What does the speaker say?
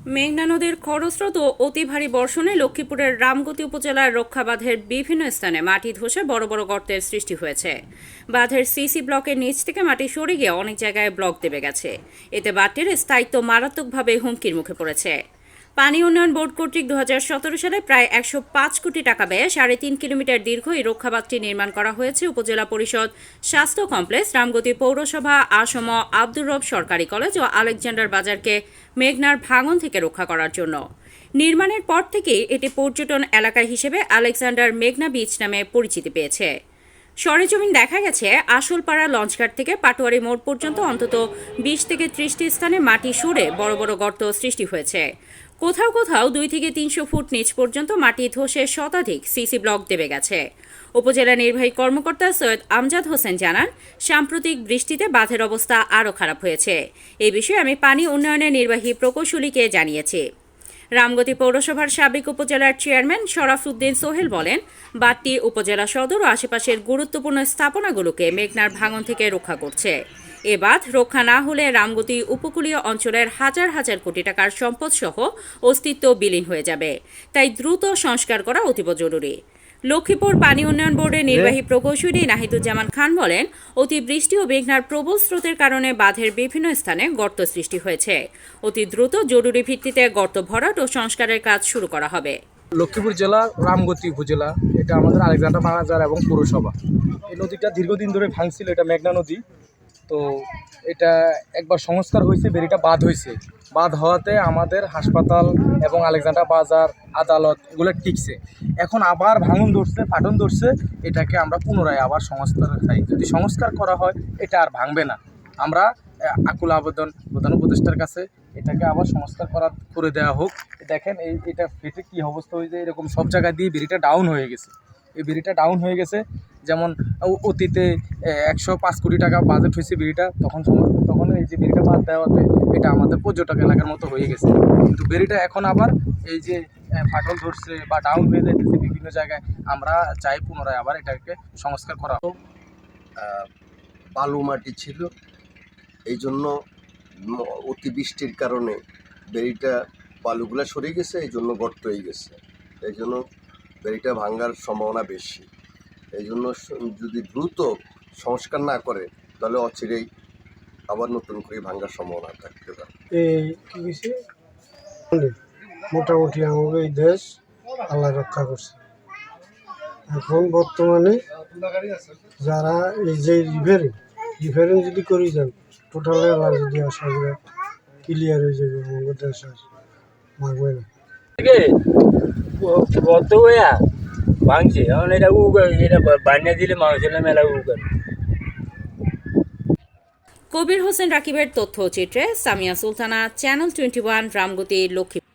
মেঘনা নদীর খরস্রোত ও অতি ভারী বর্ষণে লক্ষ্মীপুরের রামগতি উপজেলার রক্ষা বাঁধের বিভিন্ন স্থানে মাটি ধসে বড় বড় গর্তের সৃষ্টি হয়েছে। বাঁধের সিসি ব্লকের নিচ থেকে মাটি সরে গিয়ে অনেক জায়গায় ব্লক দেবে গেছে। এতে বাঁধটির স্থায়িত্ব মারাত্মকভাবে হুমকির মুখে পড়েছে। পানি উন্নয়ন বোর্ড কর্তৃক 2017 সালে প্রায় 105 কোটি টাকা ব্যয়ে 3.5 কিলোমিটার দীর্ঘ এই রক্ষাবাঁধটি নির্মাণ করা হয়েছে উপজেলা পরিষদ স্বাস্থ্য কমপ্লেক্স, রামগতি পৌরসভা, আসম আব্দুর রব সরকারি কলেজ ও আলেকজান্ডার বাজারকে মেঘনার ভাঙন থেকে রক্ষা করার জন্য। নির্মাণের পর থেকেই এটি পর্যটন এলাকা হিসেবে আলেকজান্ডার মেঘনা বিচ নামে পরিচিতি পেয়েছে। সরেজমিন দেখা গেছে আসলপাড়া লঞ্চঘাট থেকে পাটোয়ারি মোড় পর্যন্ত অন্তত 20 থেকে 30টি স্থানে মাটি সরে বড় বড় গর্ত সৃষ্টি হয়েছে। কোথাও কোথাও 2 থেকে 300 ফুট নিচ পর্যন্ত মাটি ধসে শতাধিক সিসি ব্লক দেবে গেছে। উপজেলা নির্বাহী কর্মকর্তা সৈয়দ আমজাদ হোসেন জানান, সাম্প্রতিক বৃষ্টিতে বাঁধের অবস্থা আরও খারাপ হয়েছে। এই বিষয়ে আমি পানি উন্নয়নের নির্বাহী প্রকৌশলীকে জানিয়েছি। রামগতি পৌরসভার সাবেক উপজেলার চেয়ারম্যান শরাফউদ্দিন সোহেল বলেন, বাঁধটি উপজেলা সদর ও আশেপাশের গুরুত্বপূর্ণ স্থাপনাগুলোকে মেঘনার ভাঙন থেকে রক্ষা করছে। এ বাঁধ রক্ষা না হলে রামগতি উপকূলীয় অঞ্চলের হাজার হাজার কোটি টাকার সম্পদ সহ অস্তিত্ব বিলীন হয়ে যাবে। তাই দ্রুত সংস্কার করা অতীব জরুরি। লক্ষ্মীপুর পানি উন্নয়ন বোর্ডের নির্বাহী প্রকৌশলী নাহিদুজ্জামান খান বলেন, অতি বৃষ্টি ও মেঘনার প্রবল স্রোতের কারণে বাঁধের বিভিন্ন স্থানে গর্ত সৃষ্টি হয়েছে। অতি দ্রুত জরুরি ভিত্তিতে গর্ত ভরাট ও সংস্কারের কাজ শুরু করা হবে। লক্ষ্মীপুর জেলা রামগতি উপজেলা, এটা আমাদের আলেকজান্ডার বাজার এবং পৌরসভা। এই নদীটা দীর্ঘদিন ধরে ভাঙছিল, এটা মেঘনা নদী। তো এটা একবার সংস্কার হয়েছে, বেরিটা বাঁধ হয়েছে। বাঁধ হওয়াতে আমাদের হাসপাতাল এবং আলেকজান্ডার বাজার, আদালত এগুলো টিকছে। এখন আবার ভাঙন ধরছে, ফাটন ধরছে। এটাকে আমরা পুনরায় আবার সংস্কার চাই। যদি সংস্কার করা হয় এটা আর ভাঙবে না। আমরা আকুল আবেদন প্রধান উপদেষ্টার কাছে এটাকে আবার সংস্কার করে দেওয়া হোক। দেখেন এটা ফেটে কী অবস্থা হয়েছে, এরকম সব জায়গা দিয়ে বেরিটা ডাউন হয়ে গেছে। এই বেরিটা ডাউন হয়ে গেছে, যেমন অতীতে 105 কোটি টাকা বাজেট হয়েছে বেরিটা, তখন এই যে বেরিটা বাদ দেওয়াতে এটা আমাদের পর্যটক এলাকার মতো হয়ে গেছে। কিন্তু বেরিটা এখন আবার এই যে ফাটল ধরছে বা ডাউন হয়ে যাইতেছে বিভিন্ন জায়গায়, আমরা চাই পুনরায় আবার এটাকে সংস্কার করা হোক। বালু মাটি ছিল, এই জন্য অতিবৃষ্টির কারণে বেড়িটা বালুগুলা সরে গেছে, এই জন্য গর্ত হয়ে গেছে। এই জন্য বেড়িটা ভাঙার সম্ভাবনা বেশি। এই জন্য যদি দ্রুত সংস্কার না করে তাহলে অচিরেই আবার নতুন করে ভাঙার সম্ভাবনা থাকতে পারে। এই কি হয়েছে, মোটামুটি আমাকে এই দেশ আল্লাহ রক্ষা করছে। এখন বর্তমানে যারা এই যে রিফারিং যদি করি যান, টোটালে আল্লাহ যদি আসা যায় ক্লিয়ার হয়ে যাবে, আমাদের দেশ আর মারবে না। কত ভাঙছে এখন এটা বানিয়ে দিলে মানুষের মেলা উগান। কবির হোসেন রাকিবের তথ্যচিত্রে সামিয়া সুলতানা, চ্যানেল 21, রামগতি, লক্ষ্মীপুর।